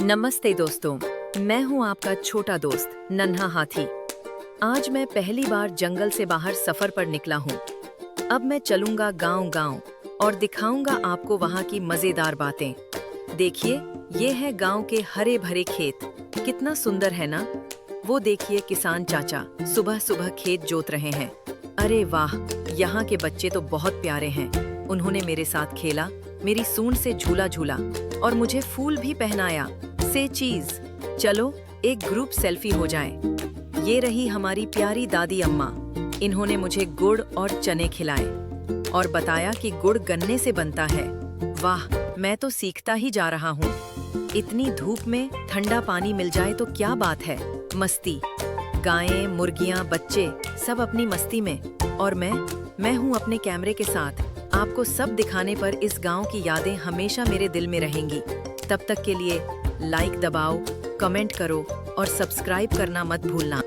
नमस्ते दोस्तों, मैं हूं आपका छोटा दोस्त नन्हा हाथी। आज मैं पहली बार जंगल से बाहर सफर पर निकला हूं। अब मैं चलूंगा गांव-गांव और दिखाऊंगा आपको वहां की मजेदार बातें। देखिए, ये है गांव के हरे भरे खेत। कितना सुंदर है ना? वो देखिए किसान चाचा सुबह सुबह खेत जोत रहे हैं। अरे वाह, यहाँ के बच्चे तो बहुत प्यारे हैं। उन्होंने मेरे साथ खेला, मेरी सूंड से झूला झूला और मुझे फूल भी पहनाया। से चीज, चलो एक ग्रुप सेल्फी हो जाए। ये रही हमारी प्यारी दादी अम्मा। इन्होंने मुझे गुड़ और चने खिलाए और बताया कि गुड़ गन्ने से बनता है। वाह, मैं तो सीखता ही जा रहा हूँ। इतनी धूप में ठंडा पानी मिल जाए तो क्या बात है। मस्ती, गायें, मुर्गियाँ, बच्चे सब अपनी मस्ती में और मैं हूँ अपने कैमरे के साथ। आपको सब दिखाने पर इस गांव की यादें हमेशा मेरे दिल में रहेंगी। तब तक के लिए लाइक दबाओ, कमेंट करो और सब्सक्राइब करना मत भूलना।